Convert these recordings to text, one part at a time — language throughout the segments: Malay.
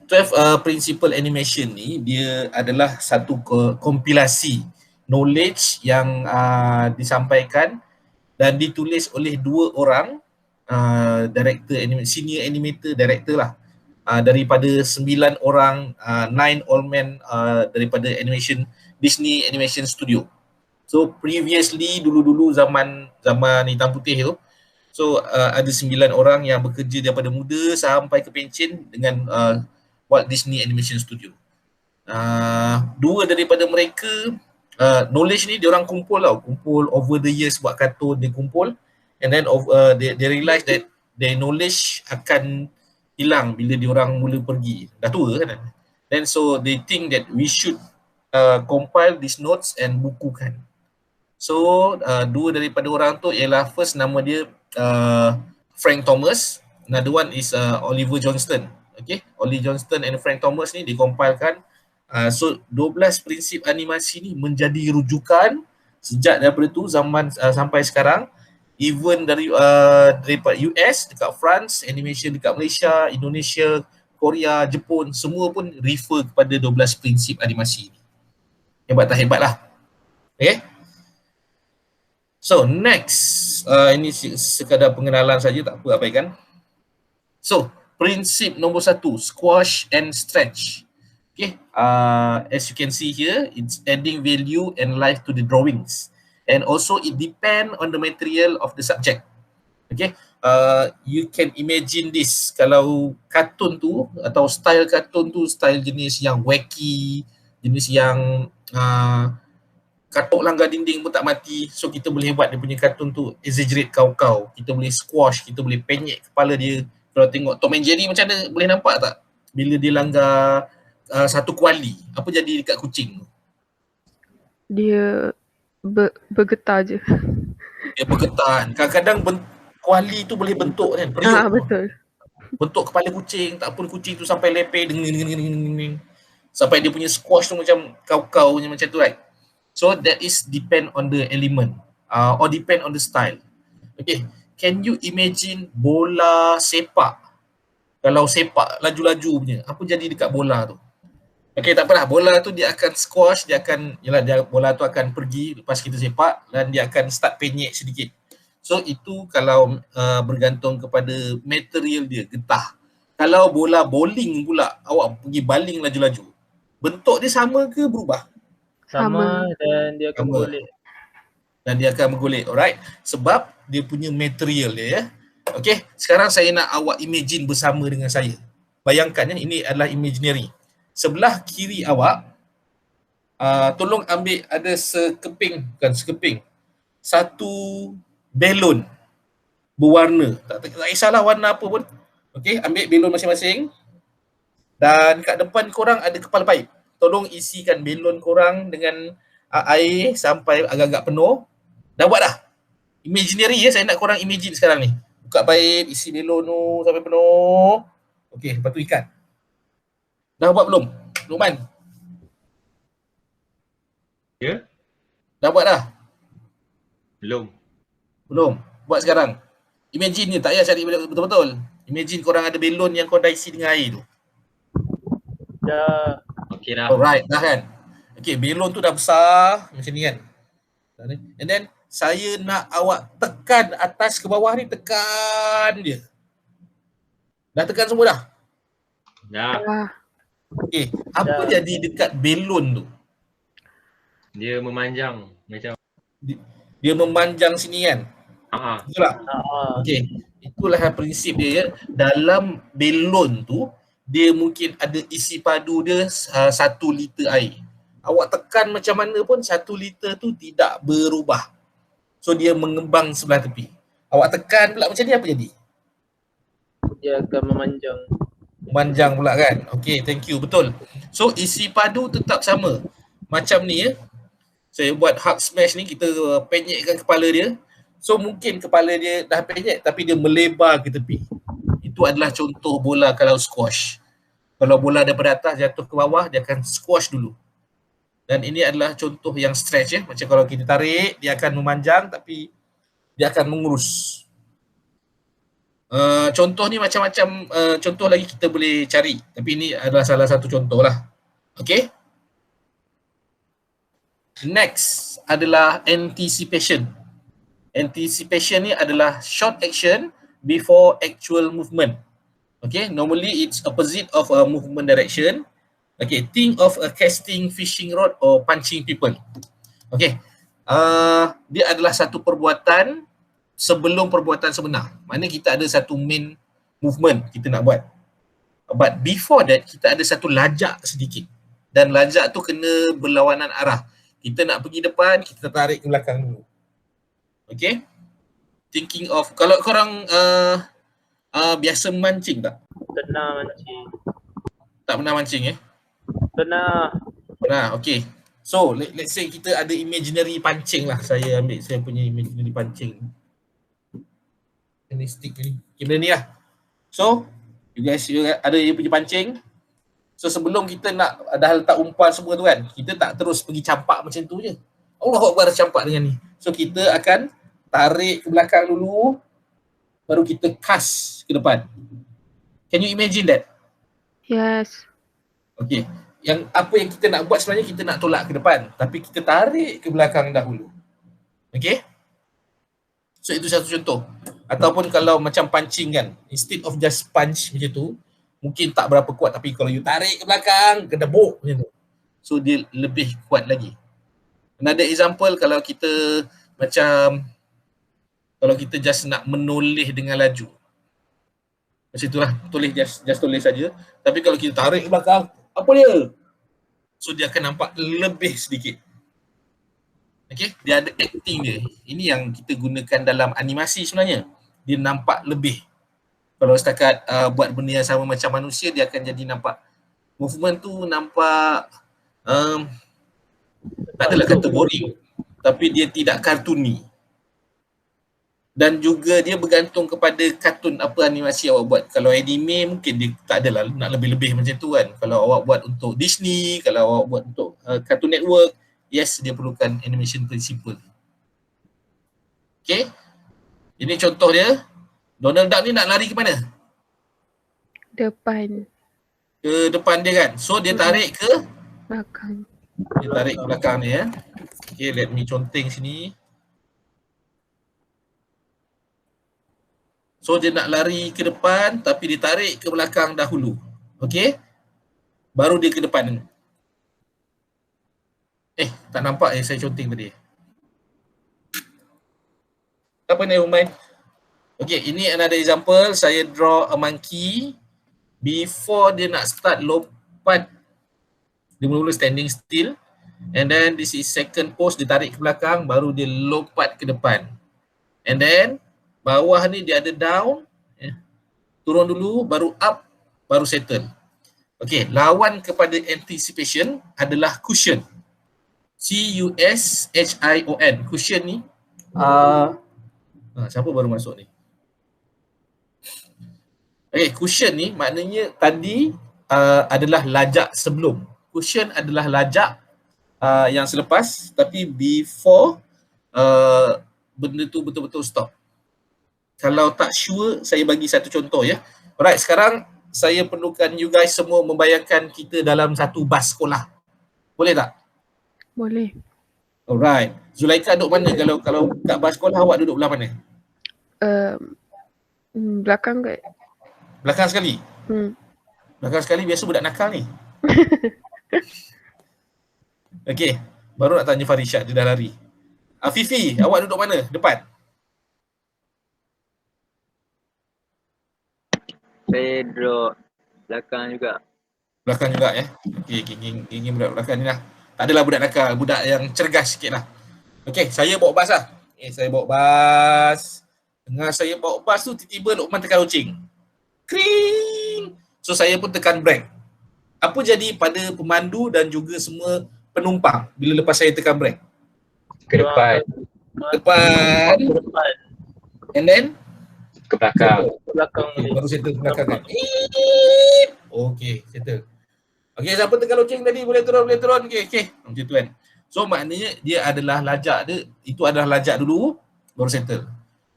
12 principle animation ni dia adalah satu kompilasi knowledge yang disampaikan dan ditulis oleh dua orang director, senior animator director lah, daripada 9 orang, 9 all men daripada Disney Animation Studio. So previously dulu-dulu zaman hitam putih tu, so ada 9 orang yang bekerja daripada muda sampai ke pencen dengan Walt Disney Animation Studio. Dua daripada mereka, knowledge ni diorang kumpul over the years, buat kartun dia kumpul, and then they realize that their knowledge akan hilang bila diorang mula pergi, dah tua kan. Then so they think that we should compile these notes and bukukan. So dua daripada orang tu ialah, first nama dia Frank Thomas, another one is Oliver Johnston. Okay, Oliver Johnston and Frank Thomas ni dikompilekan. So 12 prinsip animasi ni menjadi rujukan sejak daripada tu zaman sampai sekarang. Even daripada US, dekat France, animation dekat Malaysia, Indonesia, Korea, Jepun, semua pun refer kepada 12 prinsip animasi ni. Hebat tak hebat lah. Okay. So next, ini sekadar pengenalan saja, tak apa abaikan. So prinsip nombor 1, squash and stretch. Okay, as you can see here, it's adding value and life to the drawings, and also it depend on the material of the subject. Okay, you can imagine this, kalau kartun tu atau style kartun tu style jenis yang wacky, jenis yang katuk langgar dinding pun tak mati, so kita boleh buat dia punya kartun tu exaggerate kau-kau, kita boleh squash, kita boleh penyek kepala dia. Kalau tengok Tom and Jerry macam mana, boleh nampak tak bila dia langgar satu kuali, apa jadi dekat kucing tu? Dia bergetar je. Dia bergetar. Kadang-kadang kuali tu boleh bentuk kan, periuk. Betul. Bentuk kepala kucing, tak pun kucing tu sampai lepeh sampai dia punya squash tu macam kau-kau macam tu, right? So that is depend on the element, or depend on the style. Okay, can you imagine bola sepak? Kalau sepak laju-laju punya, apa jadi dekat bola tu? Okay, tak apalah, bola tu dia akan squash, bola tu akan pergi lepas kita sepak dan dia akan start penyek sedikit. So itu kalau bergantung kepada material dia, getah. Kalau bola bowling pula, awak pergi baling laju-laju, bentuk dia sama ke berubah? Sama, dan dia akan bergolek. Dan dia akan bergolek, alright? Sebab dia punya material dia, ya. Okay, sekarang saya nak awak imagine bersama dengan saya. Bayangkan, ini adalah imaginary. Sebelah kiri awak, tolong ambil ada satu belon berwarna. Tak kisahlah warna apa pun. Okay, ambil belon masing-masing. Dan kat depan korang ada kepala paip. Tolong isikan belon korang dengan air sampai agak-agak penuh. Dah buat dah? Imaginary ya, saya nak korang imagine sekarang ni. Buka paip, isi belon tu sampai penuh. Okey, lepas tu ikat. Dah buat belum? Luqman? Ya? Dah buat dah? Belum. Buat sekarang. Imagine ni, tak payah cari betul-betul. Imagine korang ada belon yang korang dah isi dengan air tu. Dah. Okey dah. Alright, dah kan? Okay, belon tu dah besar macam ni kan. And then saya nak awak tekan atas ke bawah ni, tekan dia. Dah tekan semua dah? Dah. Okay, apa jadi dekat belon tu? Dia memanjang macam dia memanjang sini kan? Betul tak? Okay, itulah prinsip dia ya. Dalam belon tu, dia mungkin ada isi padu dia 1 liter air. Awak tekan macam mana pun 1 liter tu tidak berubah. So dia mengembang sebelah tepi. Awak tekan pula macam ni, apa jadi? Dia akan memanjang. Memanjang pula kan? Okay, thank you. Betul. So isi padu tetap sama. Macam ni ya. Saya buat Hulk smash ni, kita penyekkan kepala dia. So mungkin kepala dia dah penyek tapi dia melebar ke tepi. Itu adalah contoh bola kalau squash. Kalau bola daripada atas jatuh ke bawah, dia akan squash dulu. Dan ini adalah contoh yang stretch ya. Macam kalau kita tarik, dia akan memanjang tapi dia akan mengurus. Contoh ni macam-macam contoh lagi kita boleh cari. Tapi ini adalah salah satu contoh lah. Okay. Next adalah anticipation. Anticipation ni adalah short action before actual movement. Okay, normally it's opposite of a movement direction. Okay, think of a casting fishing rod or punching people. Okay, dia adalah satu perbuatan sebelum perbuatan sebenar. Maknanya kita ada satu main movement kita nak buat. But before that, kita ada satu lajak sedikit. Dan lajak tu kena berlawanan arah. Kita nak pergi depan, kita tarik ke belakang dulu. Okay? Thinking of, kalau korang biasa mancing tak? Pernah mancing. Tak pernah mancing Pernah. Pernah, okay. So, let's say kita ada imaginary pancing lah. Saya ambil saya punya imaginary pancing. Ini stick ni. Kira ni lah. So, you guys ada yang punya pancing. So, sebelum kita nak dah letak umpan semua tu kan, kita tak terus pergi campak macam tu je. Allah Akbar campak dengan ni. So, kita akan tarik ke belakang dulu, baru kita cast ke depan. Can you imagine that? Yes. Okay. Apa yang kita nak buat sebenarnya, kita nak tolak ke depan. Tapi kita tarik ke belakang dahulu. Okay? So, itu satu contoh. Ataupun kalau macam pancing kan, instead of just punch macam tu, mungkin tak berapa kuat, tapi kalau you tarik ke belakang, kedebuk macam tu. So, dia lebih kuat lagi. Another example, kalau kita macam, kalau kita just nak menoleh dengan laju. Macam itulah, just toleh saja. Tapi kalau kita tarik ke belakang, apa dia? So, dia akan nampak lebih sedikit. Okay, dia ada acting dia. Ini yang kita gunakan dalam animasi sebenarnya. Dia nampak lebih. Kalau setakat buat benda yang sama macam manusia, dia akan jadi nampak movement tu nampak tak adalah kata boring, tapi dia tidak kartuni. Dan juga dia bergantung kepada kartun apa animasi awak buat. Kalau anime mungkin dia tak adalah nak lebih-lebih macam tu kan. Kalau awak buat untuk Disney, kalau awak buat untuk Cartoon Network, yes, dia perlukan animation principle. Okay. Ini contoh dia. Donald Duck ni nak lari ke mana? Depan. Ke depan dia kan. So dia tarik ke Belakang. Dia tarik ke belakang ni ya. Okay, let me conteng sini. So dia nak lari ke depan tapi dia tarik ke belakang dahulu. Okay. Baru dia ke depan. Tak nampak saya conteng tadi. Apa never mind. Okay, ini another example. Saya draw a monkey. Before dia nak start lompat, dia mula-mula standing still. And then this is second pose, dia tarik ke belakang, baru dia lompat ke depan. And then bawah ni dia ada down, turun dulu, baru up, baru settle. Okay, lawan kepada anticipation adalah cushion. C-U-S-H-I-O-N. Cushion ni, siapa baru masuk ni? Okay, cushion ni maknanya tadi adalah lajak sebelum. Cushion adalah lajak yang selepas, tapi before benda tu betul-betul stop. Kalau tak sure, saya bagi satu contoh ya. Alright, sekarang saya perlukan you guys semua membayangkan kita dalam satu bas sekolah. Boleh tak? Boleh. Alright. Zulaika duduk mana kalau kat bas sekolah, awak duduk belah mana? Belakang ke? Belakang sekali? Belakang sekali biasa budak nakal ni. Okay, baru nak tanya Farisha, dia dah lari. Afifi, awak duduk mana? Depan? Saya duduk belakang juga. Belakang juga ya? Okay, geng budak belakang ni lah. Tak adalah budak nakal, budak yang cergas sikit lah. Okay, saya bawa bas lah. Saya bawa bas. Tengah saya bawa bas tu, tiba-tiba Luqman tekan loceng. Kring! So saya pun tekan brake. Apa jadi pada pemandu dan juga semua penumpang bila lepas saya tekan brake? Ke depan. Depan. And then? Ke belakang. Okay, baru settle ke belakang kan? Okay, settle. Okay, siapa tekan loceng tadi? Boleh turun. Okay. Macam tu kan. So maknanya dia adalah lajak dia. Itu adalah lajak dulu, baru settle.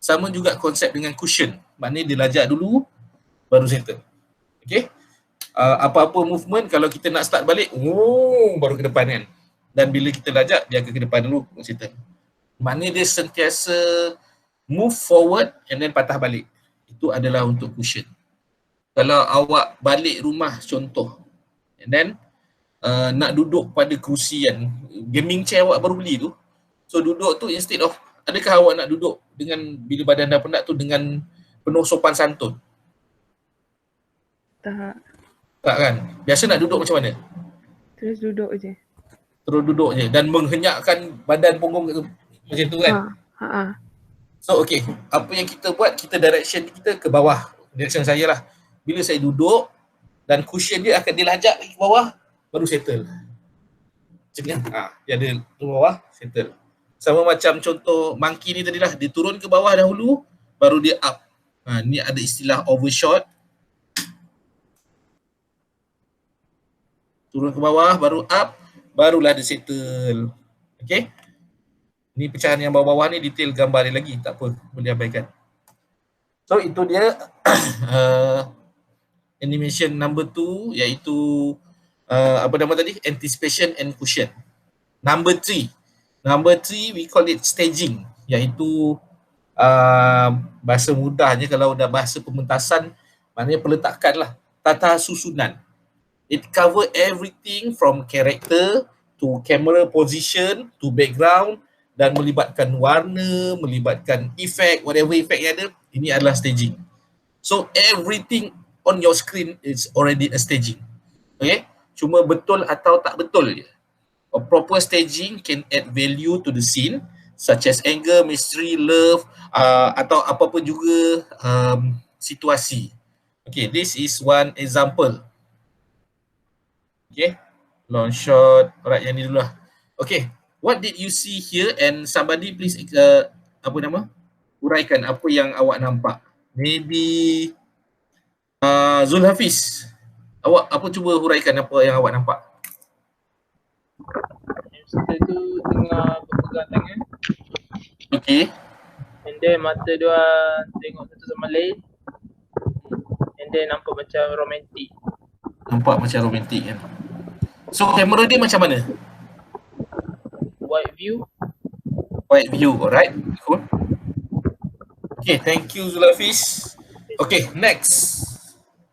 Sama juga konsep dengan cushion. maknanya dia lajak dulu baru settle. Okay. Apa-apa movement kalau kita nak start balik, baru ke depan kan. Dan bila kita lajak, dia akan ke depan dulu settle. Maknanya dia sentiasa move forward and then patah balik. Itu adalah untuk cushion. Kalau awak balik rumah contoh, and then nak duduk pada kerusi kan, gaming chair awak baru beli tu, so duduk tu instead of, adakah awak nak duduk dengan bila badan dah penat tu dengan penuh sopan santun? Tak. Tak kan? Biasa nak duduk macam mana? Terus duduk je. Terus duduk je dan menghenyakkan badan punggung macam tu kan? Ha. So okay, apa yang kita buat, kita direction kita ke bawah. Direction saya lah. Bila saya duduk dan cushion dia akan dilajak ke bawah, baru settle. Macam ni lah. Dia ada ke bawah, settle. Sama macam contoh monkey ni tadi lah. Dia turun ke bawah dahulu, baru dia up. Ni ada istilah overshot. Turun ke bawah, baru up, barulah dia settle. Okay? Ni pecahan yang bawah-bawah ni detail gambar dia lagi. Tak apa, boleh abaikan. So itu dia animation number 2, iaitu apa nama tadi? Anticipation and cushion. Number 3. Number 3 we call it staging, iaitu bahasa mudahnya kalau dah bahasa pementasan, maknanya peletakan lah. Tata susunan. It cover everything from character to camera position to background, dan melibatkan warna, melibatkan efek, whatever efek yang ada, ini adalah staging. So everything on your screen is already a staging. Okay? Cuma betul atau tak betul je. A proper staging can add value to the scene, such as anger, mystery, love, atau apa-apa juga situasi. Okay, this is one example. Okay, long shot. Alright, yang ni dulu lah. Okay, what did you see here, and somebody please uraikan apa yang awak nampak. Maybe Zul Hafiz, awak cuba huraikan apa yang awak nampak. Hamster tu tengah berpegang tangan. Okay. And then mata dia tengok satu sama lain. And then nampak macam romantik. Nampak macam romantik kan. So kamera dia macam mana? Wide view. Wide view, alright. Cool. Okay, thank you Zulhafiz. Okay, next.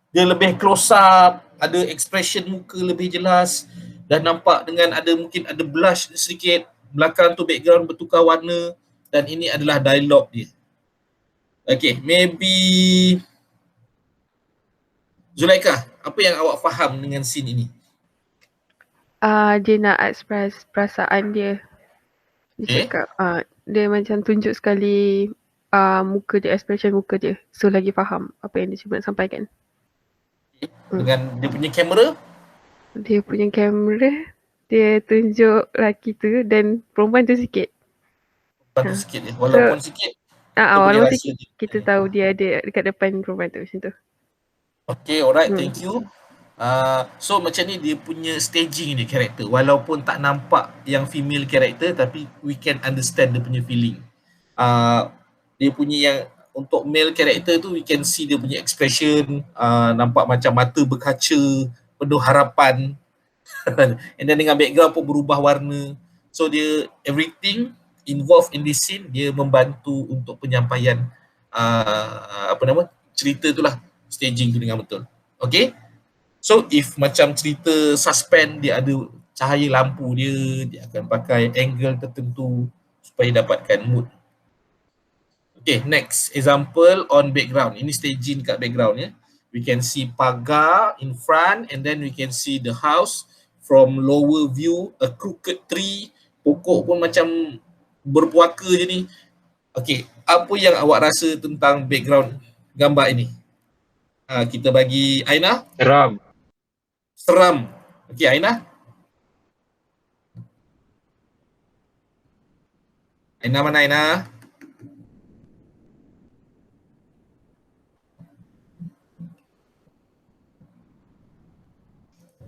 Dia lebih close up, ada expression muka lebih jelas, dan nampak dengan mungkin ada blush sedikit, belakang tu background bertukar warna, dan ini adalah dialog dia. Okay, maybe Zulaikha, apa yang awak faham dengan scene ini? Dia nak express perasaan dia. Dia cakap, dia macam tunjuk sekali muka dia, expression muka dia. So lagi faham apa yang dia cuba nak sampaikan. Dengan dia punya kamera? Dia punya kamera, dia tunjuk lelaki tu dan perempuan tu sikit. Perempuan tu sikit je, walaupun sikit. Walaupun sikit, kita tahu dia ada dekat depan perempuan tu macam tu. Okay, alright, thank you. So macam ni dia punya staging ni karakter, walaupun tak nampak yang female karakter, tapi we can understand dia punya feeling. Dia punya yang untuk male karakter tu, we can see dia punya expression, nampak macam mata berkaca, penuh harapan. And then dengan background pun berubah warna. So dia everything involved in this scene, dia membantu untuk penyampaian cerita tu lah, staging tu dengan betul. Okay. So if macam cerita suspense, dia ada cahaya lampu dia akan pakai angle tertentu supaya dapatkan mood. Okay, next example on background. Ini staging kat background ya. We can see pagar in front, and then we can see the house from lower view, a crooked tree, pokok pun macam berpuaka je ni. Okay, apa yang awak rasa tentang background gambar ini? Kita bagi Aina. Seram. Okay, Aina. Aina mana Aina?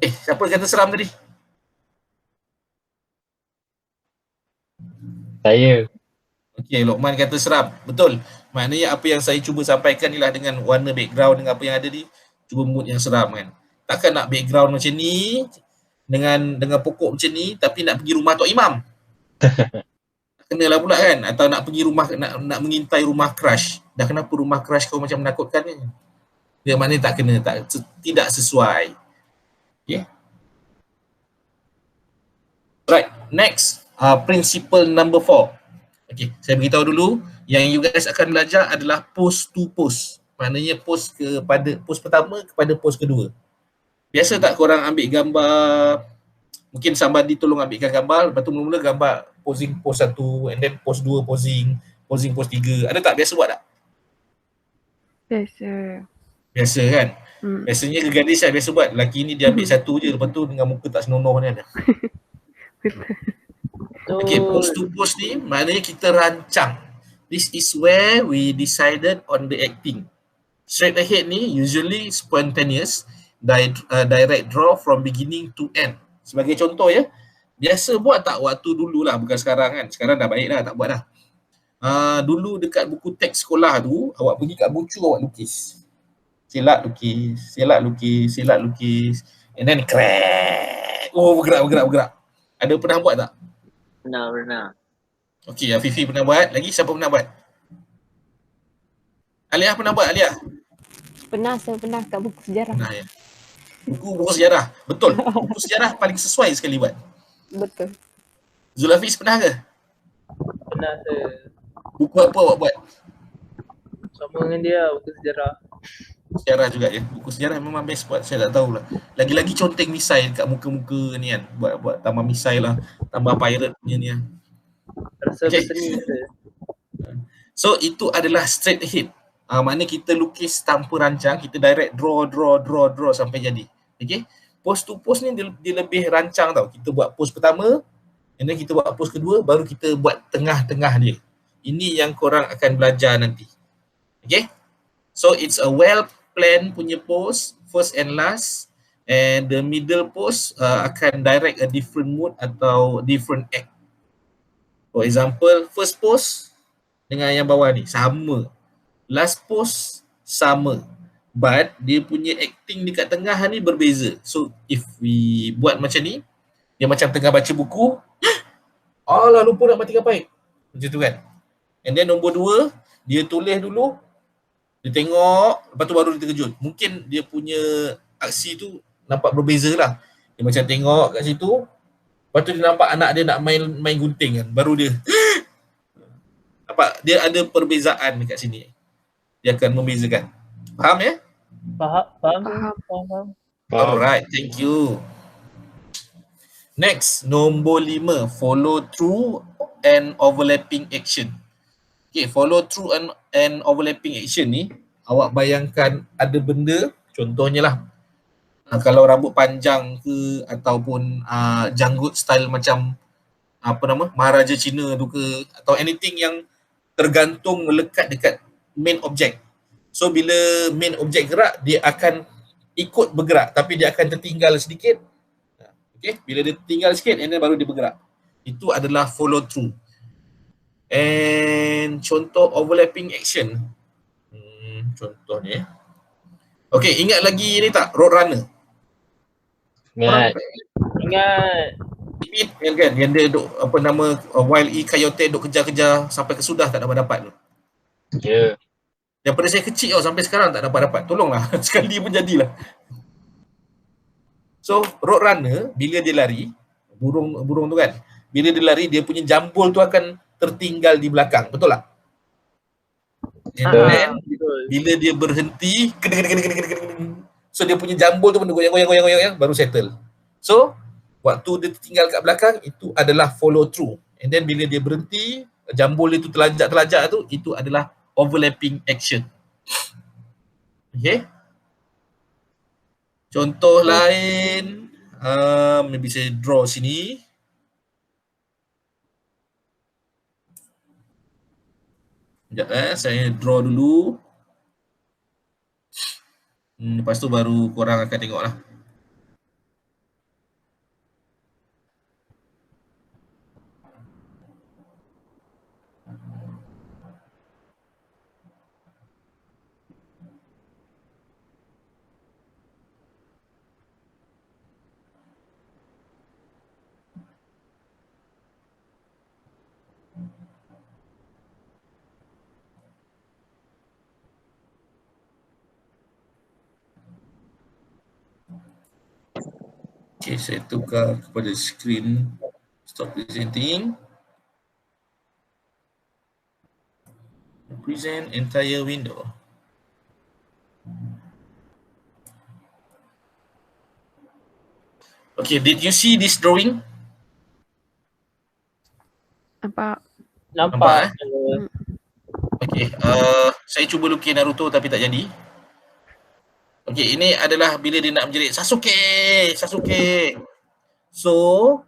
Siapa kata seram tadi? Saya. Okey, Lokman kata seram. Betul. Maknanya apa yang saya cuba sampaikan ialah dengan warna background dengan apa yang ada ni, cuba mood yang seram kan. Takkan nak background macam ni dengan pokok macam ni tapi nak pergi rumah Tok Imam. Kenalah pula kan, atau nak pergi rumah, nak mengintai rumah crush. Dah kenapa rumah crush kau macam menakutkan ni? Dia maknanya tak kena, tidak sesuai. Okay. Right, next, principle number 4. Okay, saya beritahu dulu, yang you guys akan belajar adalah post to post. Maknanya post kepada post pertama kepada post kedua. Biasa tak korang ambil gambar, mungkin somebody tolong ambilkan gambar, lepas tu mula-mula gambar posing post 1, and then post 2 posing post 3. Ada tak? Biasa buat tak? Biasa. Biasa kan? Biasanya gadis saya biasa buat. Lelaki ni dia ambil satu je, lepas tu dengan muka tak senonoh ni ada. Okay, post to post ni maknanya kita rancang. This is where we decided on the acting. Straight ahead ni usually spontaneous, direct draw from beginning to end. Sebagai contoh ya, biasa buat tak waktu dulu lah, bukan sekarang kan. Sekarang dah baik dah, tak buat dah. Dulu dekat buku teks sekolah tu, awak pergi kat bucu, awak lukis. Silat lukis, silat lukis. And then crack. Oh, bergerak. Ada pernah buat tak? Pernah. Okey, Afifi pernah buat. Lagi siapa pernah buat? Alia pernah buat, Alia? Saya pernah kat buku sejarah. Pernah ya. Buku sejarah. Betul. Buku sejarah paling sesuai sekali buat. Betul. Zulhafiz pernah ke? Pernah saya. Buku apa awak buat? Sama dengan dia, buku sejarah. Sejarah juga ya. Buku sejarah memang best buat. Saya tak tahulah. Lagi-lagi conteng misai dekat muka-muka ni kan. Buat tambah misai lah. Tambah pirate punya ni kan. Rasa berseni saya. So itu adalah straight ahead. Maknanya kita lukis tanpa rancang, kita direct draw sampai jadi. Okay. Post to post ni dia lebih rancang tau. Kita buat post pertama, and then kita buat post kedua, baru kita buat tengah-tengah dia. Ini yang korang akan belajar nanti. Okay. So it's a well planned punya post, first and last, and the middle post akan direct a different mood atau different act. For example, first post dengan yang bawah ni sama. Last post sama. But dia punya acting dekat tengah ni berbeza. So if we buat macam ni, dia macam tengah baca buku, alah lupa nak matikan paip. Macam tu kan. And then nombor 2, dia tulis dulu, dia tengok, lepas tu baru dia terkejut. Mungkin dia punya aksi tu nampak berbeza lah. Dia macam tengok kat situ, lepas tu dia nampak anak dia nak main gunting kan. Baru dia nampak dia ada perbezaan dekat sini. Dia akan membezakan. Faham ya? Faham. Alright, thank you. Next, nombor 5, follow through and overlapping action. Okay, follow through and overlapping action ni, awak bayangkan ada benda, contohnya lah, kalau rambut panjang ke ataupun janggut style macam Maharaja Cina tu ke, atau anything yang tergantung melekat dekat main object. So bila main object gerak, dia akan ikut bergerak tapi dia akan tertinggal sedikit. Okay, bila dia tertinggal sikit and then baru dia bergerak. Itu adalah follow through. And contoh overlapping action. Contohnya. Okay, ingat lagi ni tak? Roadrunner. Ingat. Kan yang dia duk Wile E. Coyote duk kejar-kejar sampai ke sudah tak dapat tu. Ya. Daripada saya kecil sampai sekarang tak dapat. Tolonglah. Sekali pun jadilah. So, Roadrunner bila dia lari, burung tu kan, bila dia lari dia punya jambul tu akan tertinggal di belakang. Betul tak? And then bila dia berhenti, so dia punya jambul tu pun goyang baru settle. So, waktu dia tertinggal kat belakang, itu adalah follow through. And then bila dia berhenti, jambul dia tu terlajak tu, itu adalah overlapping action. Okay. Contoh lain, maybe saya draw sini. Sekejap saya draw dulu. Lepas tu baru korang akan tengok lah. Okay, saya tukar kepada screen stop presenting. Present entire window. Okay, did you see this drawing? Nampak? Nampak. Okay, saya cuba lukis Naruto tapi tak jadi. Okay, ini adalah bila dia nak menjerit Sasuke, Sasuke. So,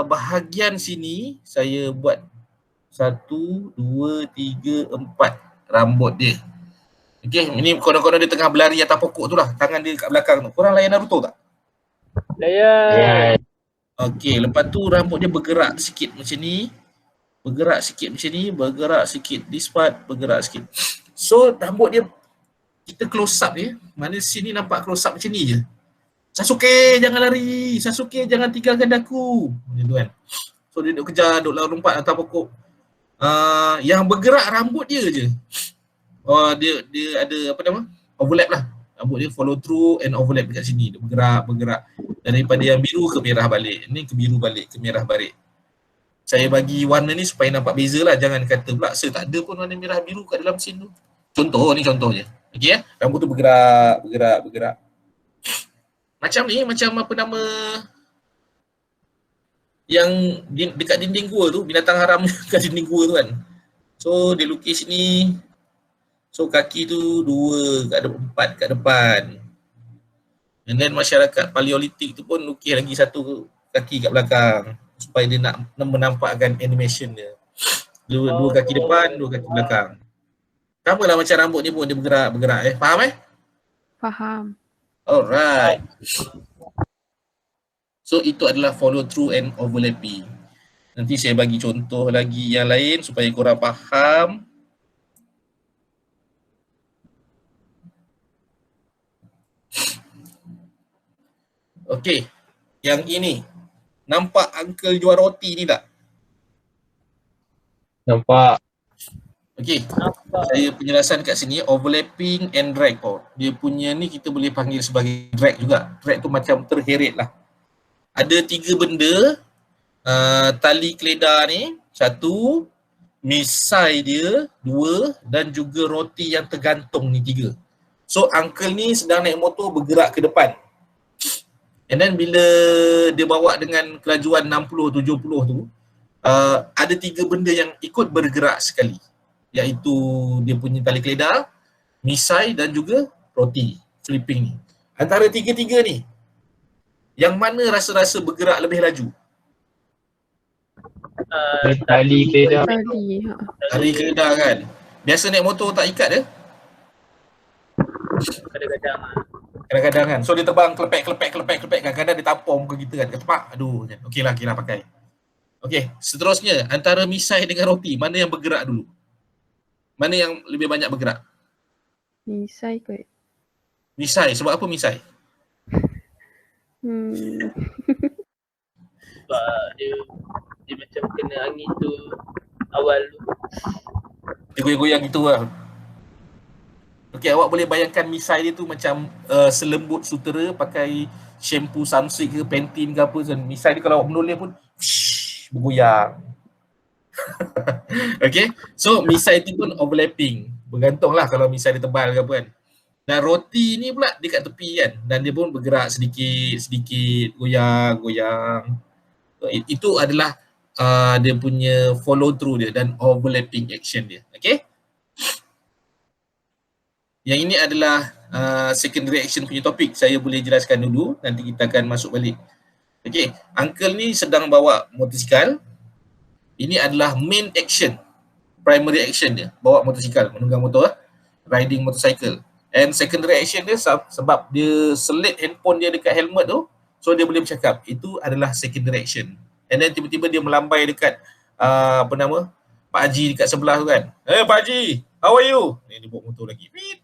bahagian sini saya buat 1, 2, 3, 4 rambut dia. Okay, ini konon-konon dia tengah berlari atas pokok tu lah. Tangan dia kat belakang tu. Korang layan Naruto tak? Layan. Okay, lepas tu rambut dia bergerak sikit macam ni. Bergerak sikit macam ni, bergerak sikit this part, bergerak sikit. So, rambut dia kita close up dia. Mana sini nampak close up macam ni je. Sasuke, jangan lari. Sasuke, jangan tinggalkan aku. Macam tu kan. So, dia duk kejar, duk lompat atas pokok. Yang bergerak rambut dia je. Dia ada apa nama? Overlap lah. Rambut dia follow through and overlap dekat sini. Dia bergerak. Dan daripada yang biru ke merah balik. Ni ke biru balik, ke merah balik. Saya bagi warna ni supaya nampak beza lah. Jangan kata pula, tak ada pun warna merah biru kat dalam mesin tu. Contoh ni contohnya. Okay ya? Rambut tu bergerak. Macam ni, macam apa nama yang dekat dinding gua tu, binatang haram kat dinding gua tu kan. So dia lukis ni. So kaki tu 2, 4 kat depan. And then masyarakat Paleolitik tu pun lukis lagi 1 kaki kat belakang supaya dia nak menampakkan animation dia. 2 kaki depan, 2 kaki belakang. Sama lah macam rambut ni pun dia bergerak. Faham Faham. Alright. So itu adalah follow through and overlapping. Nanti saya bagi contoh lagi yang lain supaya korang faham. Okey. Yang ini. Nampak uncle jual roti ni tak? Nampak. Okey. Saya penjelasan kat sini overlapping and drag. Dia punya ni kita boleh panggil sebagai drag juga. Drag tu macam terheret lah. Ada 3 benda. Tali keledar ni 1, misai dia 2 dan juga roti yang tergantung ni 3. So uncle ni sedang naik motor bergerak ke depan. And then bila dia bawa dengan kelajuan 60-70 tu, ada 3 benda yang ikut bergerak sekali. Iaitu dia punya tali keledar, misai dan juga roti flipping ni. Antara 3-3 ni, yang mana rasa-rasa bergerak lebih laju? Tali keledar. Tali keledar kan. Biasa naik motor tak ikat dia? Kadang-kadang kan. So dia terbang kelepek. Kadang-kadang dia tampung muka kita kan. Ketepak. Aduh. Okey lah pakai. Okey. Seterusnya. Antara misai dengan roti. Mana yang bergerak dulu? Mana yang lebih banyak bergerak? Misai kot. Misai. Sebab apa misai? Sebab dia macam kena angin tu awal tu. Dia goyang-goyang gitu lah. Okey, awak boleh bayangkan misai dia tu macam selembut sutera pakai shampoo Sunsilk ke Pantene ke apa. Dan misai dia kalau awak menoleh pun bergoyang. Okay, so misai tu pun overlapping. Bergantunglah kalau misai dia tebal ke apa kan. Dan roti ni pula dekat tepi kan. Dan dia pun bergerak sedikit, goyang. So, itu adalah dia punya follow through dia dan overlapping action dia. Okay. Yang ini adalah secondary action punya topik. Saya boleh jelaskan dulu. Nanti kita akan masuk balik. Okay. Uncle ni sedang bawa motosikal. Ini adalah main action. Primary action dia. Bawa motosikal. Menunggang motor. Riding motorcycle. And secondary action dia sebab dia selit handphone dia dekat helmet tu. So dia boleh bercakap. Itu adalah secondary action. And then tiba-tiba dia melambai dekat Pak Haji dekat sebelah tu kan. Pak Haji, how are you? Dia bawa motor lagi. Pit.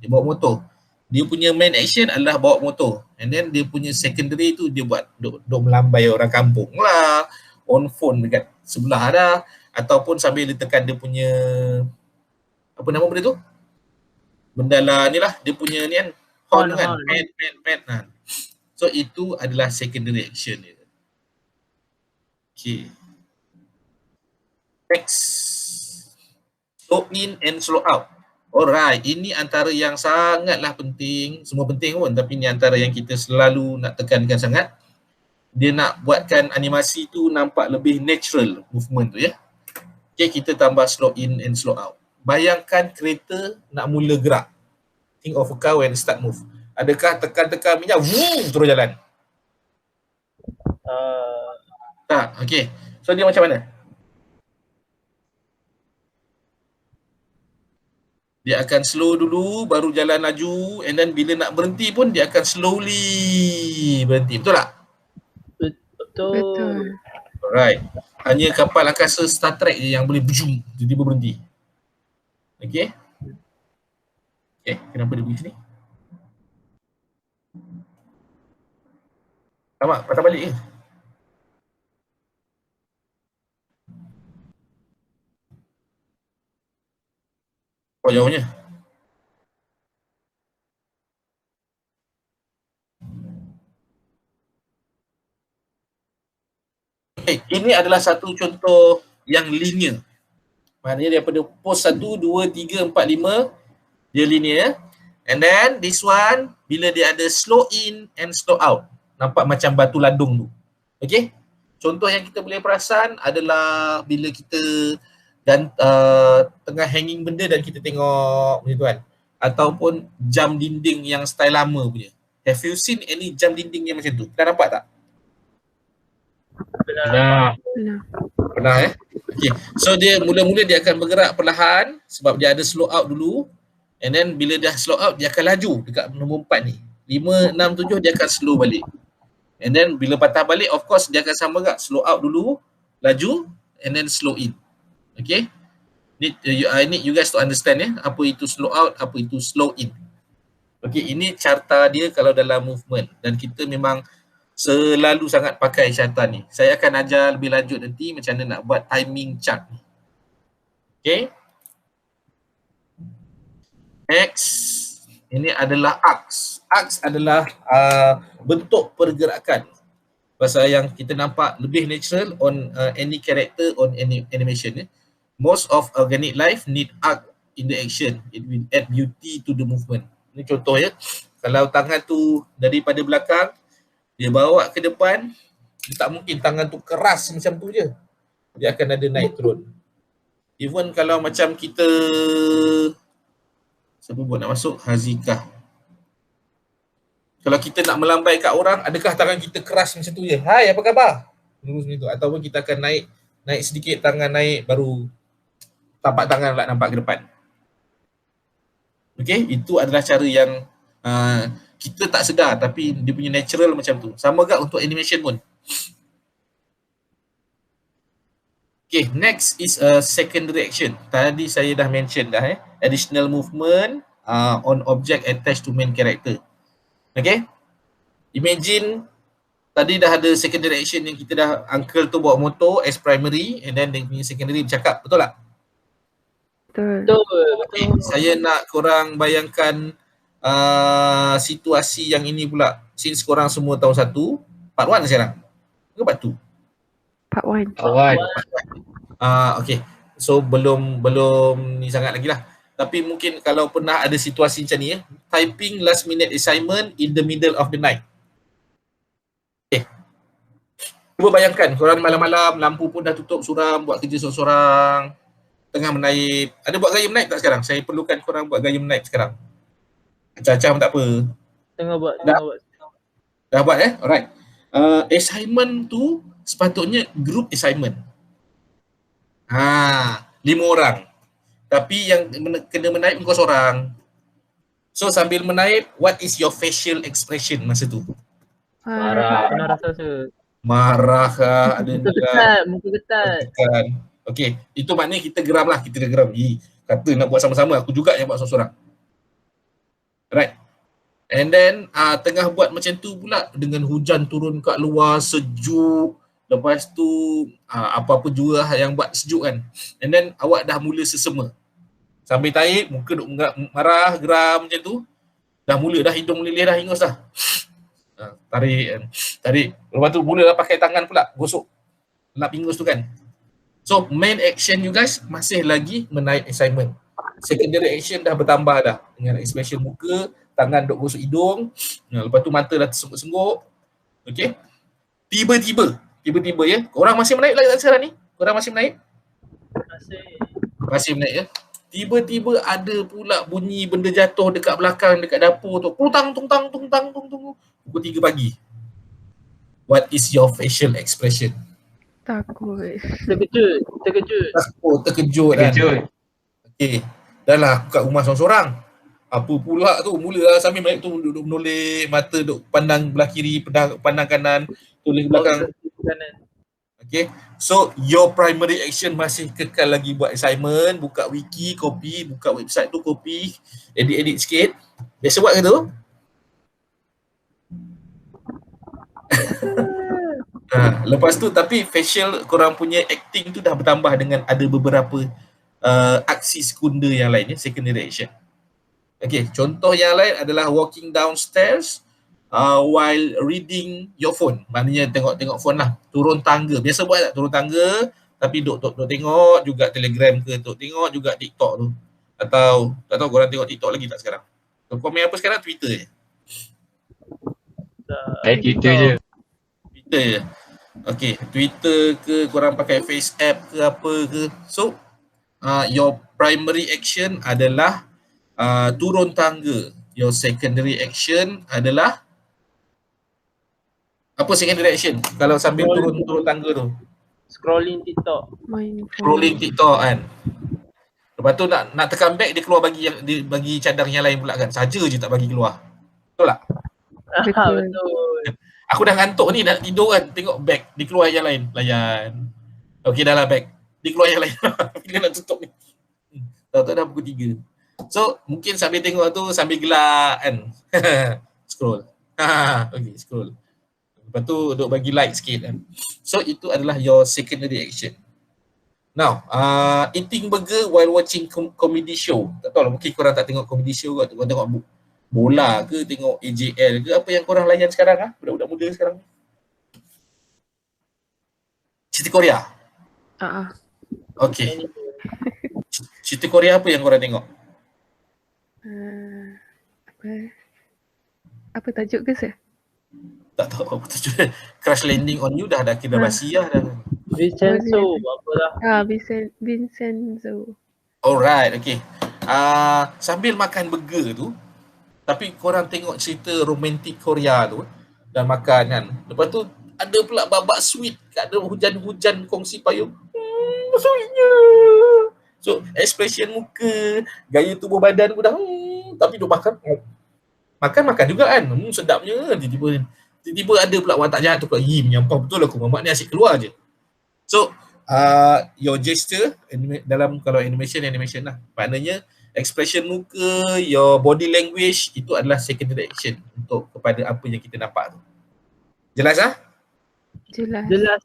Dia bawa motor. Dia punya main action adalah bawa motor. And then dia punya secondary tu dia buat duk melambai orang kampung lah. On phone dekat sebelah dah. Ataupun sambil dia tekan dia punya apa nama benda tu? Benda lah ni lah. Dia punya ni kan. Horn kan. Pet. So itu adalah secondary action dia. Okay. Next. Slow in and slow out. Alright, ini antara yang sangatlah penting, semua penting pun, tapi ini antara yang kita selalu nak tekankan sangat. Dia nak buatkan animasi tu nampak lebih natural movement tu ya. Okay, kita tambah slow in and slow out. Bayangkan kereta nak mula gerak. Think of a car when start move. Adakah tekan-tekan minyak, vroom, terus jalan? Tak, okay. So dia macam mana? Dia akan slow dulu, baru jalan laju, and then bila nak berhenti pun dia akan slowly berhenti. Betul tak? Betul. Alright. Hanya kapal angkasa Star Trek je yang boleh bujum, tiba-tiba berhenti. Okay. Okay, kenapa dia pergi sini? Sama, patah balik ke? Oh, jauhnya. Okay, ini adalah satu contoh yang linear. Maknanya daripada pos 1, 2, 3, 4, 5 dia linear. And then this one bila dia ada slow in and slow out. Nampak macam batu ladung tu. Okay? Contoh yang kita boleh perasan adalah bila kita dan tengah hanging benda dan kita tengok macam tu kan. Ataupun jam dinding yang style lama punya. Have you seen any jam dinding yang macam tu? Kita nampak tak? Benar. Pernah Okay. So dia mula-mula dia akan bergerak perlahan sebab dia ada slow out dulu. And then bila dia slow out dia akan laju dekat nombor 4 ni. 5, 6, 7 dia akan slow balik. And then bila patah balik of course dia akan sama juga. Slow out dulu, laju and then slow in. Okay. I need you guys to understand apa itu slow out, apa itu slow in. Okay, ini carta dia kalau dalam movement dan kita memang selalu sangat pakai carta ni. Saya akan ajar lebih lanjut nanti macam mana nak buat timing chart ni. Okay. Next, ini adalah arcs. Arcs adalah bentuk pergerakan. Pasal yang kita nampak lebih natural on any character on any animation. Most of organic life need arc in the action. It will add beauty to the movement. Ini contoh ya. Kalau tangan tu daripada belakang, dia bawa ke depan, dia tak mungkin tangan tu keras macam tu je. Dia akan ada naik turun. Even kalau macam kita, siapa buat nak masuk? Hazikah. Kalau kita nak melambai kat orang, adakah tangan kita keras macam tu je? Hai, apa khabar? Terus macam tu. Ataupun kita akan naik sedikit tangan naik, baru tapak tangan pula nampak ke depan. Okay, itu adalah cara yang kita tak sedar tapi dia punya natural macam tu. Sama juga untuk animation pun. Okay, next is a secondary action. Tadi saya dah mention dah additional movement on object attached to main character. Okay, imagine tadi dah ada secondary action yang kita dah uncle tu bawa motor as primary and then dia punya secondary bercakap, betul tak? Betul. Okay, saya nak korang bayangkan situasi yang ini pula. Since korang semua tahun 1, part 1 sekarang ke part 2? Part 1. Okay, so belum ni sangat lagi lah. Tapi mungkin kalau pernah ada situasi macam ni typing last minute assignment in the middle of the night. Okay, cuba bayangkan korang malam-malam lampu pun dah tutup suram, buat kerja seorang-seorang, tengah menaip. Ada buat gaya menaip tak sekarang? Saya perlukan korang buat gaya menaip sekarang. Acah-acah pun tak apa. Tengah buat. Dah buat alright. Assignment tu sepatutnya group assignment. 5 orang. Tapi yang kena menaip kau seorang. So sambil menaip, what is your facial expression masa tu? Marah. Kena rasa tu. Marah kah? Ada Muka ketat. Okay, itu maknanya kita geram lah. Kita geram. Kata nak buat sama-sama, aku juga yang buat seorang-seorang. Right. And then tengah buat macam tu pula dengan hujan turun kat luar, sejuk. Lepas tu apa-apa juga yang buat sejuk kan. And then awak dah mula sesema. Sambil taib, muka duk marah, geram macam tu. Dah mula dah hidung meleleh dah, hingus dah. tarik. Lepas tu mulalah pakai tangan pula, gosok lap pingus tu kan. So main action you guys masih lagi menaik assignment. Secondary action dah bertambah dah dengan expression muka, tangan duk gosok hidung, lepas tu mata dah tersengguk-sengguk. Okay. Tiba-tiba ya. Korang masih menaik lagi sekarang ni? Korang masih menaik? Masih menaik ya. Tiba-tiba ada pula bunyi benda jatuh dekat belakang, dekat dapur tu. Tungtang. Pukul 3 pagi. What is your facial expression? Takut. Terkejut. Terkejut kan? Okay. Dah lah aku kat rumah seorang-seorang. Apa pula tu, mulalah sambil menaik tu duduk menoleh, mata duduk pandang belah kiri, pandang kanan, toleh belakang. Okay, so your primary action masih kekal lagi buat assignment, buka wiki, copy, buka website tu copy, edit sikit. Biasa buat ke tu? Lepas tu tapi facial korang punya acting tu dah bertambah dengan ada beberapa aksi sekunda yang lain, secondary action. Okay, contoh yang lain adalah walking downstairs while reading your phone. Maknanya tengok phone lah. Turun tangga. Biasa buat tak turun tangga tapi duk tengok juga Telegram ke, duk tengok juga TikTok tu. Atau tak tahu korang tengok TikTok lagi tak sekarang? Komen apa sekarang? Twitter je? Twitter je. Twitter je. Okay, Twitter ke, korang pakai Face app ke apa ke. So, your primary action adalah turun tangga. Your secondary action adalah apa secondary action? Kalau sambil turun tangga tu. Scrolling TikTok. Scrolling TikTok kan. Lepas tu nak tekan back, dia keluar bagi cadang yang lain pula kan. Saja je tak bagi keluar. Betul tak? Betul. Aku dah ngantuk ni, nak tidur kan. Tengok back, dia keluar yang lain. Layan. Okey dah lah back. Dia keluar yang lain. Bila nak tutup ni. Tahu-tahu dah pukul 3. So mungkin sambil tengok tu sambil gelak kan. Scroll. Okay, scroll. Lepas tu duk bagi like sikit kan. So itu adalah your secondary action. Now, eating burger while watching comedy show. Tak tahu lah, mungkin korang tak tengok comedy show kot. Korang tengok bola ke, tengok AJL ke, apa yang korang layan sekarang budak-budak muda sekarang. Cerita Korea? Okay. Cerita Korea apa yang korang tengok? Apa tajuk ke sir? Tak tahu apa tajuk. Crash Landing on You dah kira basi lah dah. Vincenzo apalah. Vincenzo. Alright, okay. Sambil makan burger tu, tapi korang tengok cerita romantik Korea tu dan makan kan. Lepas tu ada pula babak sweet, ada hujan-hujan kongsi payung. Sweetnya. So expression muka, gaya tubuh badan pun dah tapi duk makan. Makan juga kan. Sedapnya. Tiba-tiba ada pula watak jahat tu pula. Menyampah betul aku. Mamak ni asyik keluar je. So your gesture dalam kalau animation lah. Maknanya expression muka, your body language itu adalah secondary action untuk kepada apa yang kita nampak tu. Jelas Jelas.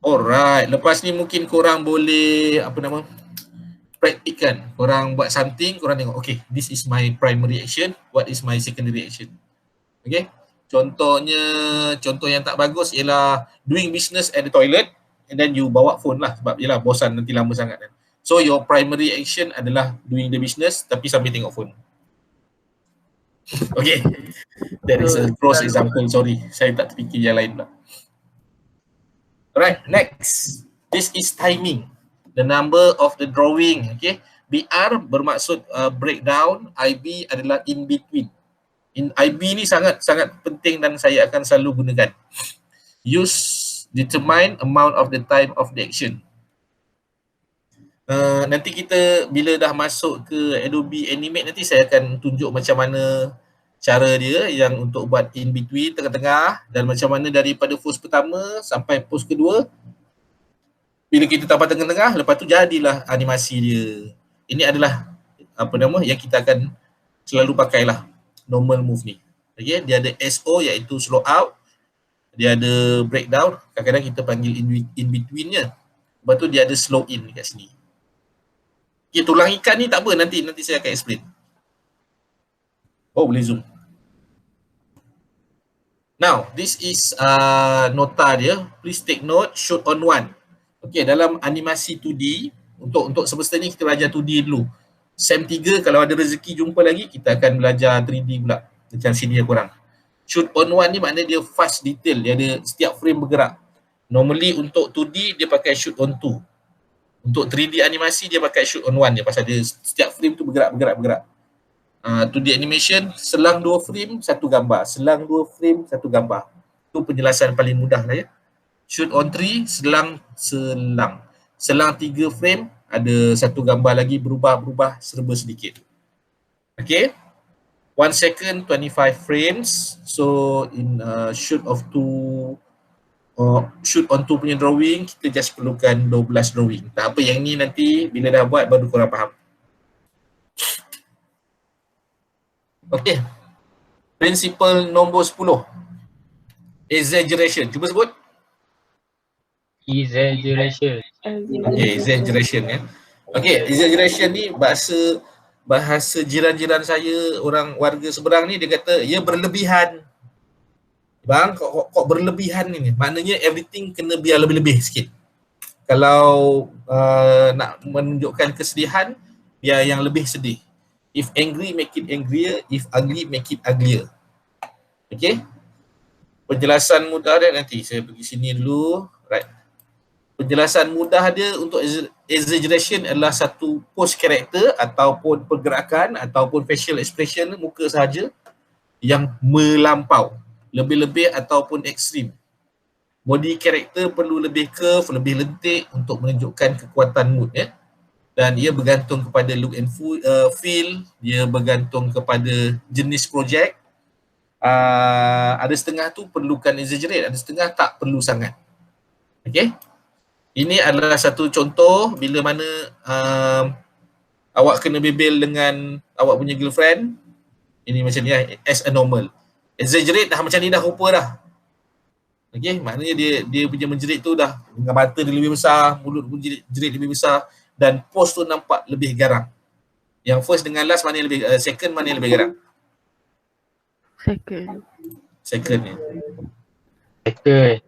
Alright, lepas ni mungkin korang boleh praktikkan. Korang buat something, korang tengok, okay, this is my primary action, what is my secondary action. Okay, contoh yang tak bagus ialah doing business at the toilet and then you bawa phone lah sebab yelah bosan nanti lama sangat kan. So your primary action adalah doing the business tapi sambil tengok phone. Okay, that is a gross example, sorry. Saya tak terfikir yang lain pula. Alright, next. This is timing. The number of the drawing, okay. BR bermaksud breakdown, IB adalah in between. IB ni sangat penting dan saya akan selalu gunakan. Use determine amount of the time of the action. Nanti kita bila dah masuk ke Adobe Animate nanti saya akan tunjuk macam mana cara dia yang untuk buat in between, tengah-tengah, dan macam mana daripada pose pertama sampai pose kedua. Bila kita tambah tengah-tengah, lepas tu jadilah animasi dia. Ini adalah yang kita akan selalu pakailah normal move ni. Okay, dia ada SO iaitu slow out. Dia ada breakdown, kadang-kadang kita panggil in between-nya. Lepas tu dia ada slow in dekat sini. Okay, tulang ikan ni tak apa, nanti saya akan explain. Oh, boleh zoom. Now, this is nota dia. Please take note, shoot on one. Okay, dalam animasi 2D, untuk semester ni kita belajar 2D dulu. Sem 3 kalau ada rezeki jumpa lagi, kita akan belajar 3D pula. Macam senior korang. Shoot on one ni maknanya dia fast detail, dia ada setiap frame bergerak. Normally untuk 2D dia pakai shoot on 2. Untuk 3D animasi dia pakai shoot on one je pasal dia setiap frame tu bergerak. 2D animation, selang 2 frame, satu gambar. Selang 2 frame, satu gambar. Itu penjelasan paling mudah lah ya. Shoot on 3, selang. Selang 3 frame, ada satu gambar lagi berubah serba sedikit. Okay. 1 second, 25 frames. So in shoot on 2 punya drawing, kita just perlukan 12 drawing. Tak apa, yang ni nanti bila dah buat baru korang faham. Okay. Principle nombor 10. Exaggeration. Cuba sebut. Exaggeration. Okay, exaggeration ya. Okay, exaggeration ni bahasa jiran-jiran saya, orang warga seberang ni, dia kata, ya berlebihan. Bang, kok berlebihan ni? Maknanya everything kena biar lebih-lebih sikit. Kalau nak menunjukkan kesedihan, biar yang lebih sedih. If angry, make it angrier. If ugly, make it uglier. Okay? Penjelasan mudah dia nanti. Saya pergi sini dulu. Right. Penjelasan mudah dia untuk exaggeration adalah satu pose karakter ataupun pergerakan ataupun facial expression muka sahaja yang melampau, lebih-lebih ataupun ekstrim. Body karakter perlu lebih curve, lebih lentik untuk menunjukkan kekuatan mood ya. Dan ia bergantung kepada look and feel, dia bergantung kepada jenis projek. Ada setengah tu perlukan exaggerate, ada setengah tak perlu sangat. Okay. Ini adalah satu contoh bila mana awak kena bebel dengan awak punya girlfriend. Ini macam ni lah, as a normal. Exaggerate dah macam ni dah rupa dah. Okay, maknanya dia punya menjerit tu dah dengan mata dia lebih besar, mulut pun jerit lebih besar dan pose tu nampak lebih garang. Yang first dengan last mana yang lebih, second mana yang lebih garang? Second ni. Second.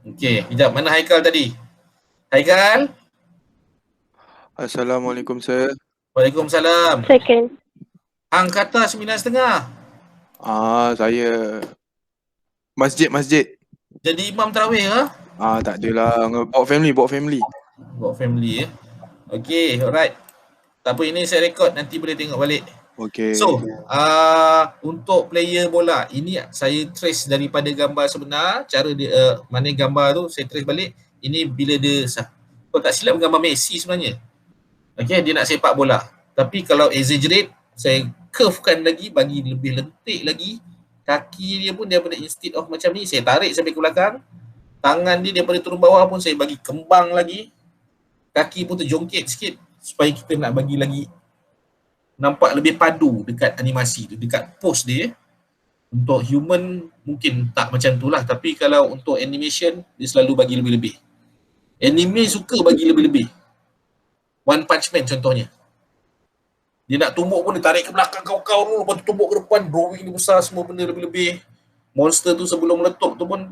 Okay, sekejap, mana Haikal tadi? Haikal? Assalamualaikum sir. Waalaikumsalam. Second. Hang kata 9.5. Saya masjid. Jadi imam tarawih ke? Tak adalah, bawa family. Bawa family ya. Okay, alright. Tak apa, ini saya rekod, nanti boleh tengok balik. Okay. So, untuk player bola, ini saya trace daripada gambar sebenar, cara dia, mana gambar tu saya trace balik. Ini bila dia, kalau tak silap gambar Messi sebenarnya. Okay, dia nak sepak bola. Tapi kalau exaggerate, saya curvekan lagi, bagi lebih lentik lagi. Kaki dia pun daripada instead of macam ni, saya tarik sampai ke belakang. Tangan dia daripada turun bawah pun saya bagi kembang lagi. Kaki pun terjongkit sikit supaya kita nak bagi lagi nampak lebih padu dekat animasi tu, dekat pose dia. Untuk human mungkin tak macam tu lah, tapi kalau untuk animation dia selalu bagi lebih-lebih. Anime suka bagi lebih-lebih. One Punch Man contohnya. Dia nak tumbuk pun dia tarik ke belakang kau dulu, lepas tu tumbuk ke depan, drawing dia besar, semua benda lebih-lebih. Monster tu sebelum meletup tu pun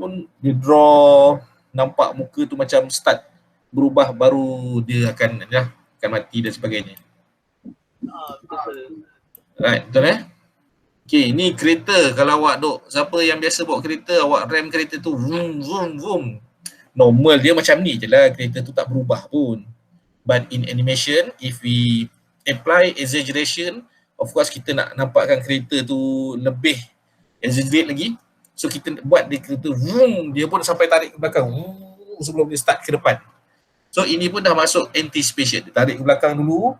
dia draw, nampak muka tu macam start berubah, baru dia akan mati dan sebagainya. Betul. Right, betul Okay, ni kereta. Kalau awak siapa yang biasa bawa kereta, awak rem kereta tu, vroom, vroom, vroom. Normal dia macam ni je lah, kereta tu tak berubah pun. But in animation, if we apply exaggeration, of course kita nak nampakkan kereta tu lebih exaggerate lagi. So kita buat dia kereta, vroom, dia pun sampai tarik ke belakang, vroom, sebelum dia start ke depan. So ini pun dah masuk anticipation. Dia tarik ke belakang dulu,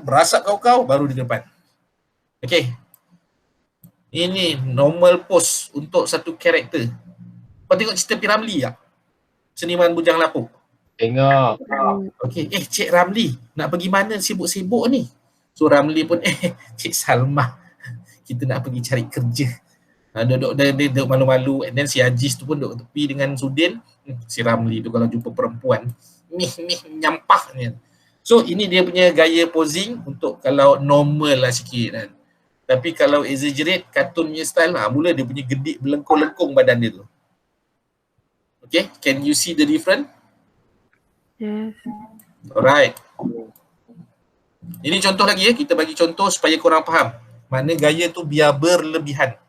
berasap kau baru di depan. Okay. Ini normal pose untuk satu karakter. Kau tengok cerita P. Ramlee tak? Seniman Bujang Lapuk. Tengok. Okay, Cik Ramlee nak pergi mana sibuk-sibuk ni? So Ramlee pun, Cik Salmah, kita nak pergi cari kerja. Duduk malu-malu, and then si Aziz tu pun duduk tepi dengan Sudin. Si Ramlee tu kalau jumpa perempuan, nyampah ni. So ini dia punya gaya posing untuk kalau normal lah sikit kan. Tapi kalau exaggerate, kartun punya style, mula dia punya gedik berlengkung-lengkung badan dia tu. Okay, can you see the difference? Yes. Alright. Ini contoh lagi ya, kita bagi contoh supaya korang faham. Mana gaya tu biar berlebihan.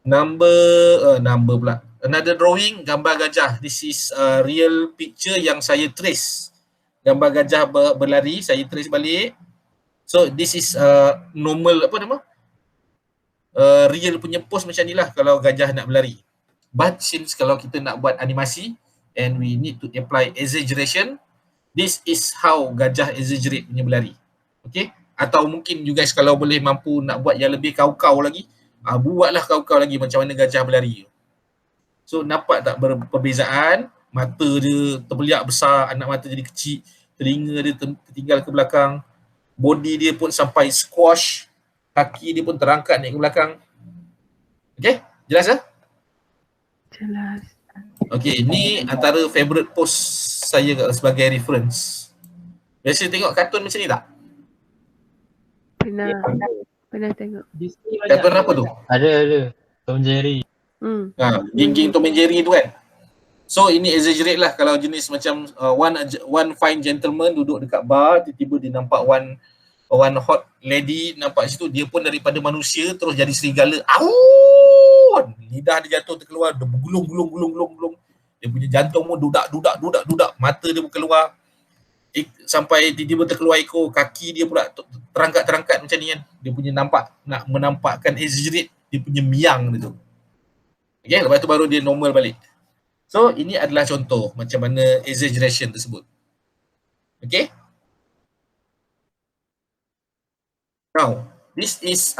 Number pula. Another drawing, gambar gajah. This is a real picture yang saya trace. Gambar gajah berlari, saya trace balik. So this is normal, apa nama? Real punya pose macam ni lah kalau gajah nak berlari. But since kalau kita nak buat animasi and we need to apply exaggeration, this is how gajah exaggerate punya berlari. Okay? Atau mungkin you guys kalau boleh mampu nak buat yang lebih kau-kau lagi, buatlah kau-kau lagi macam mana gajah berlari. So nampak tak perbezaan? Mata dia terbeliak besar, anak mata jadi kecil, telinga dia tertinggal ke belakang, body dia pun sampai squash, kaki dia pun terangkat naik ke belakang. Okay? Jelas tak? Jelas. Okay, ni antara favourite post saya sebagai reference. Biasa tengok kartun macam ni tak? Pernah tengok. Disney Kartun apa tu? Ada. Tom Jerry. Geng-geng Tom and Jerry tu kan. So ini exaggerate lah kalau jenis macam one fine gentleman duduk dekat bar, tiba-tiba dia nampak one hot lady nampak situ, dia pun daripada manusia terus jadi serigala. Aun! Lidah dia jatuh terkeluar, dia bergulung. Dia punya jantung pun dudak. Mata dia pun keluar. Sampai tiba-tiba terkeluar ekor, kaki dia pula terangkat macam ni kan. Dia punya nak menampakkan exaggerate dia punya miang dia tu. Okay, lepas tu baru dia normal balik. So ini adalah contoh macam mana exaggeration tersebut. Okay. Now, this is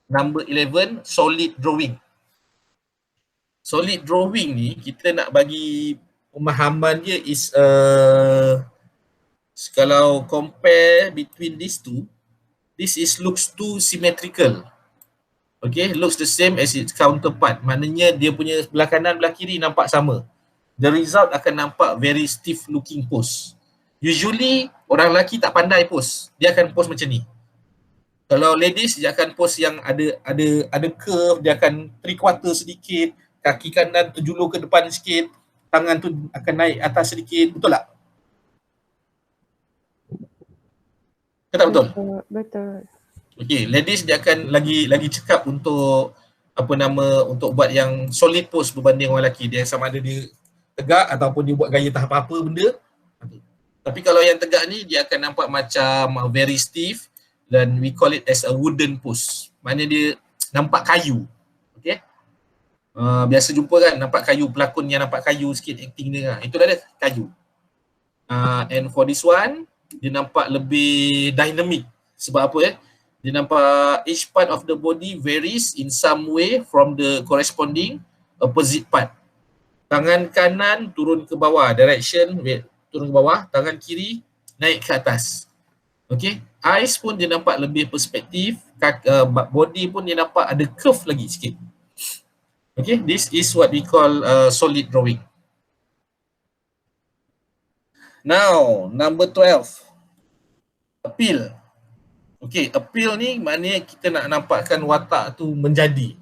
number 11, solid drawing. Solid drawing ni kita nak bagi pemahaman dia is kalau compare between these two, this is looks too symmetrical. Okay, looks the same as its counterpart. Maknanya dia punya belah kanan, belah kiri nampak sama. The result akan nampak very stiff looking pose. Usually orang lelaki tak pandai pose. Dia akan pose macam ni. Kalau ladies dia akan pose yang ada curve, dia akan 3/4 sedikit, kaki kanan terjulur ke depan sikit, tangan tu akan naik atas sedikit. Betul tak? Tak betul? Betul. Okay, ladies dia akan lagi cekap untuk untuk buat yang solid pose berbanding orang lelaki. Dia sama ada dia tegak ataupun dia buat gaya tak apa-apa benda. Tapi kalau yang tegak ni dia akan nampak macam very stiff dan we call it as a wooden pose. Maknanya dia nampak kayu. Okay. Biasa jumpa kan nampak kayu, pelakon yang nampak kayu sikit acting dia. Itulah dia kayu. And for this one dia nampak lebih dynamic. Sebab apa dia nampak each part of the body varies in some way from the corresponding opposite part. Tangan kanan turun ke bawah, direction turun ke bawah, tangan kiri naik ke atas. Okay, eyes pun dia nampak lebih perspektif, body pun dia nampak ada curve lagi sikit. Okay, this is what we call solid drawing. Now, number 12, appeal. Okay, appeal ni maknanya kita nak nampakkan watak tu menjadi.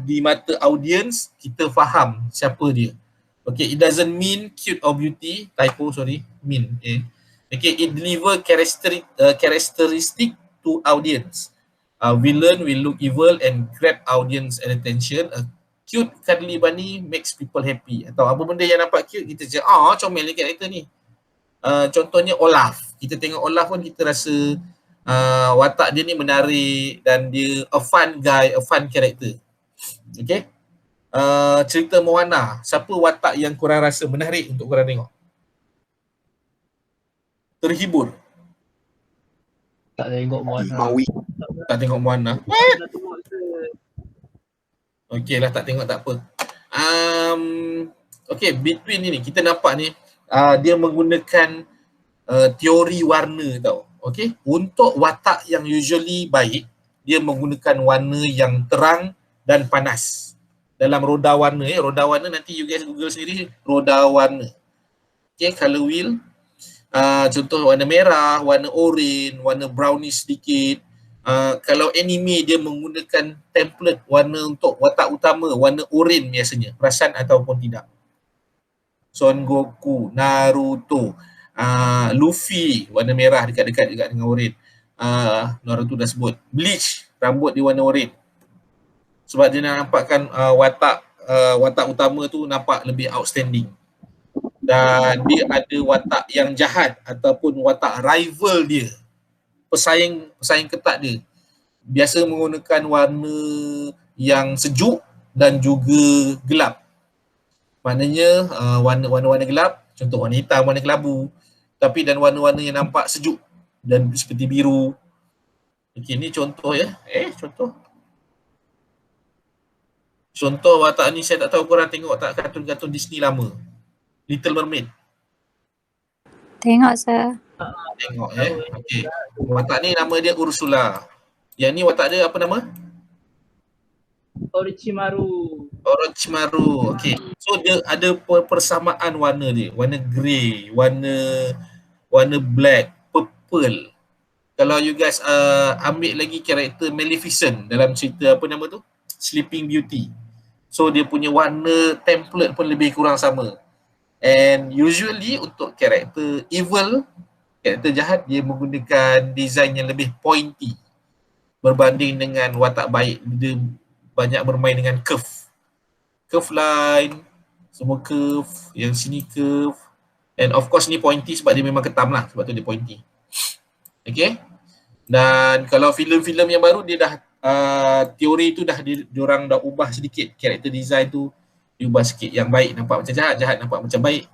Di mata audience, kita faham siapa dia. Okay, it doesn't mean cute or beauty. Typo, sorry. Mean. Okay, it deliver characteristic to audience. Villain will look evil and grab audience attention. A cute cuddly bunny makes people happy. Atau apa benda yang nampak cute, kita cakap, comel ni karakter ni. Contohnya Olaf. Kita tengok Olaf pun kita rasa watak dia ni menarik dan dia a fun guy, a fun character. Okay. Cerita Moana, siapa watak yang korang rasa menarik untuk korang tengok? Terhibur? Tak tengok Moana. Maui. Tak tengok Moana? Okay lah, tak tengok tak apa. Okay, between ni kita nampak ni dia menggunakan teori warna tau. Okay, untuk watak yang usually baik, dia menggunakan warna yang terang dan panas. Dalam roda warna, roda warna nanti you guys Google sendiri, roda warna. Okay, color wheel. Contoh warna merah, warna orange, warna brownish sedikit. Kalau anime dia menggunakan template warna untuk watak utama, warna oranye biasanya, perasan ataupun tidak. Son Goku, Naruto, Luffy warna merah dekat-dekat juga dengan oranye. Naruto dah sebut. Bleach, rambut dia warna oranye. Sebab dia nak nampakkan watak utama tu nampak lebih outstanding. Dan dia ada watak yang jahat ataupun watak rival dia. Pesaing ketat dia. Biasa menggunakan warna yang sejuk dan juga gelap. Maknanya warna-warna gelap, contoh warna hitam, warna kelabu. Tapi dan warna-warna yang nampak sejuk dan seperti biru. Okey, ni contoh ya. Contoh watak ni saya tak tahu korang tengok tak kartun-kartun Disney lama. Little Mermaid. Tengok sir. Tengok okey. Watak ni nama dia Ursula. Yang ni watak dia apa nama? Orochimaru. Okey. So dia ada persamaan warna dia. Warna grey, warna black, purple. Kalau you guys ambil lagi karakter Maleficent dalam cerita apa nama tu? Sleeping Beauty. So dia punya warna template pun lebih kurang sama. And usually untuk karakter evil, karakter jahat, dia menggunakan design yang lebih pointy berbanding dengan watak baik. Dia banyak bermain dengan curve line, semua curve, yang sini curve, and of course ni pointy sebab dia memang ketam lah, sebab tu dia pointy. Okay. Dan kalau filem-filem yang baru dia dah teori tu diorang dah ubah sedikit, karakter design tu diubah sikit, yang baik nampak macam jahat, jahat nampak macam baik.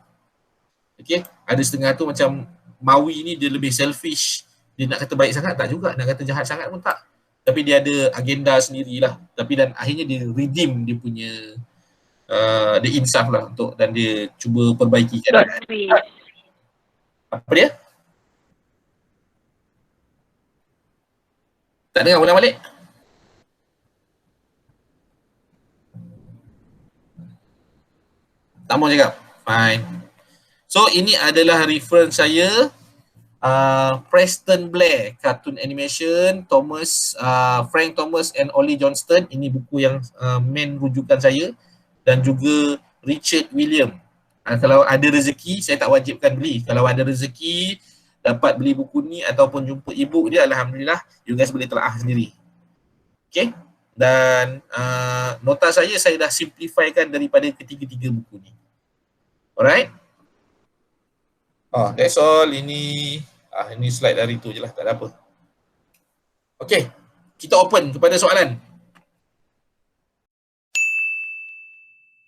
Okay. Ada setengah tu macam Maui ni dia lebih selfish, dia nak kata baik sangat tak juga, nak kata jahat sangat pun tak. Tapi dia ada agenda sendirilah. Tapi dan akhirnya dia redeem dia punya dia insaf lah untuk, dan dia cuba perbaiki keadaan. Apa dia? Tak dengar, ulang balik. Tak mau cakap? Fine. So ini adalah reference saya. Preston Blair, cartoon animation, Frank Thomas and Ollie Johnston. Ini buku yang main rujukan saya. Dan juga Richard William. Kalau ada rezeki, saya tak wajibkan beli. Kalau ada rezeki dapat beli buku ni ataupun jumpa ebook dia, alhamdulillah, you guys boleh telaah sendiri. Okay. Dan nota saya dah simplifykan daripada ketiga-tiga buku ni. Alright. That's all. Ini slide dari tu je lah, tak ada apa. Okay, kita open kepada soalan.